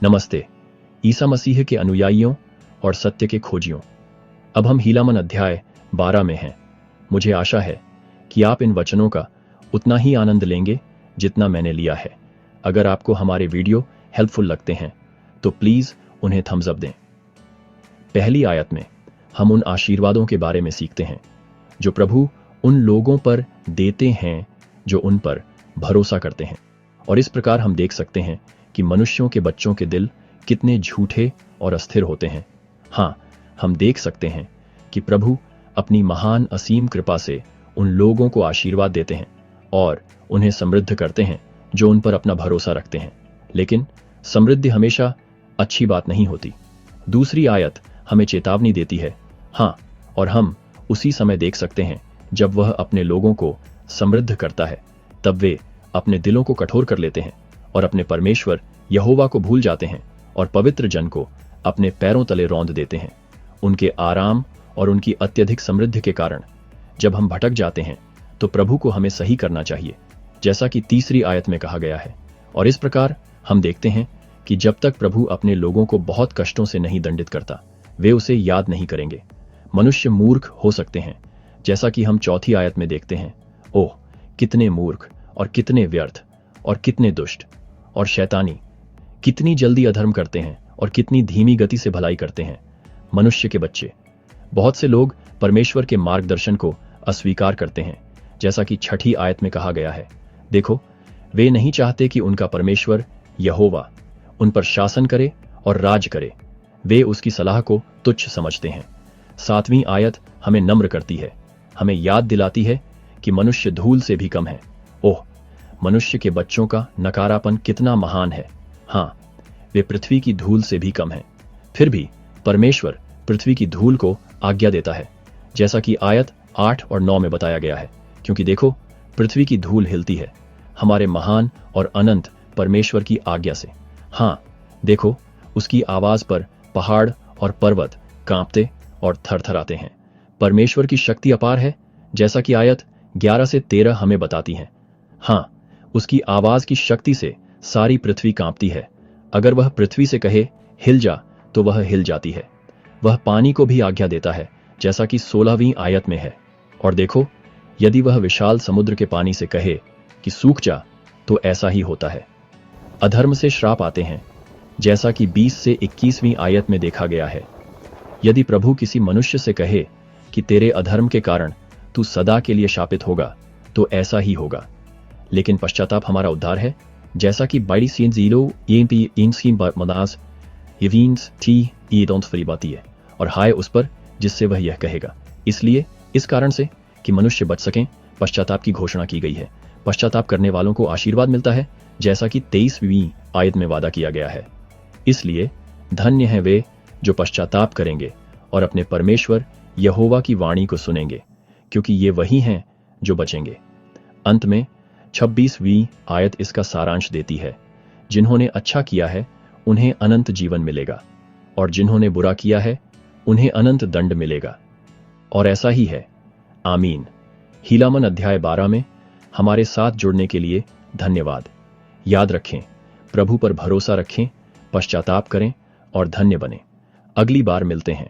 नमस्ते ईसा मसीह के अनुयायियों और सत्य के खोजियों। अब हम हीलामन अध्याय 12 में हैं। मुझे आशा है कि आप इन वचनों का उतना ही आनंद लेंगे जितना मैंने लिया है। अगर आपको हमारे वीडियो हेल्पफुल लगते हैं तो प्लीज उन्हें थम्स अप दें। पहली आयत में हम उन आशीर्वादों के बारे में सीखते हैं जो प्रभु उन लोगों पर देते हैं जो उन पर भरोसा करते हैं। और इस प्रकार हम देख सकते हैं कि मनुष्यों के बच्चों के दिल कितने झूठे और अस्थिर होते हैं। हाँ, हम देख सकते हैं कि प्रभु अपनी महान असीम कृपा से उन लोगों को आशीर्वाद देते हैं और उन्हें समृद्ध करते हैं जो उन पर अपना भरोसा रखते हैं। लेकिन समृद्धि हमेशा अच्छी बात नहीं होती। दूसरी आयत हमें चेतावनी देती है। हाँ, और हम उसी समय देख सकते हैं जब वह अपने लोगों को समृद्ध करता है तब वे अपने दिलों को कठोर कर लेते हैं और अपने परमेश्वर यहोवा को भूल जाते हैं और पवित्र जन को अपने पैरों तले रौंद देते हैं। उनके आराम और उनकी अत्यधिक समृद्धि के कारण जब हम भटक जाते हैं तो प्रभु को हमें सही करना चाहिए, जैसा कि तीसरी आयत में कहा गया है। और इस प्रकार हम देखते हैं कि जब तक प्रभु अपने लोगों को बहुत कष्टों से नहीं दंडित करता, वे उसे याद नहीं करेंगे। मनुष्य मूर्ख हो सकते हैं, जैसा कि हम चौथी आयत में देखते हैं। ओह, कितने मूर्ख और कितने व्यर्थ और कितने दुष्ट और शैतानी, कितनी जल्दी अधर्म करते हैं और कितनी धीमी गति से भलाई करते हैं मनुष्य के बच्चे। बहुत से लोग परमेश्वर के मार्गदर्शन को अस्वीकार करते हैं, जैसा कि छठी आयत में कहा गया है। देखो, वे नहीं चाहते कि उनका परमेश्वर यहोवा उन पर शासन करे और राज करे। वे उसकी सलाह को तुच्छ समझते हैं। सातवीं आयत हमें नम्र करती है, हमें याद दिलाती है कि मनुष्य धूल से भी कम है। ओह, मनुष्य के बच्चों का नकारापन कितना महान है। हाँ, वे पृथ्वी की धूल से भी कम हैं। फिर भी परमेश्वर पृथ्वी की धूल को आज्ञा देता है, जैसा कि आयत 8 और 9 में बताया गया है। क्योंकि देखो, पृथ्वी की धूल हिलती है हमारे महान और अनंत परमेश्वर की आज्ञा से। हाँ, देखो, उसकी आवाज पर पहाड़ और पर्वत कांपते और थरथराते हैं। परमेश्वर की शक्ति अपार है, जैसा कि आयत 11 से 13 हमें बताती हैं। हाँ, उसकी आवाज की शक्ति से सारी पृथ्वी कांपती है। अगर वह पृथ्वी से कहे हिल जा तो वह हिल जाती है। वह पानी को भी आज्ञा देता है, जैसा कि 16वीं आयत में है। और देखो, यदि वह विशाल समुद्र के पानी से कहे कि सूख जा तो ऐसा ही होता है। अधर्म से श्राप आते हैं, जैसा कि 20 से 21वीं आयत में देखा गया है। यदि प्रभु किसी मनुष्य से कहे कि तेरे अधर्म के कारण तू सदा के लिए शापित होगा तो ऐसा ही होगा। लेकिन पश्चाताप हमारा उद्धार है, जैसा कि बाइडी सीन जीरो मदास यवीन्स टी ईडोंट फरीबाती है। और हाय उस पर जिससे वह यह कहेगा। इसलिए इस कारण से कि मनुष्य बच सकें, पश्चाताप की घोषणा की गई है। पश्चाताप करने वालों को आशीर्वाद मिलता है, जैसा कि 23वीं आयत में वादा किया गया है। इसलिए धन्य हैं वे जो पश्चाताप करेंगे और अपने परमेश्वर यहोवा की वाणी को सुनेंगे, क्योंकि ये वही हैं जो बचेंगे। अंत में 26वीं आयत इसका सारांश देती है। जिन्होंने अच्छा किया है उन्हें अनंत जीवन मिलेगा, और जिन्होंने बुरा किया है उन्हें अनंत दंड मिलेगा। और ऐसा ही है। आमीन। हीलामन अध्याय 12 में हमारे साथ जुड़ने के लिए धन्यवाद। याद रखें, प्रभु पर भरोसा रखें, पश्चाताप करें और धन्य बने। अगली बार मिलते हैं।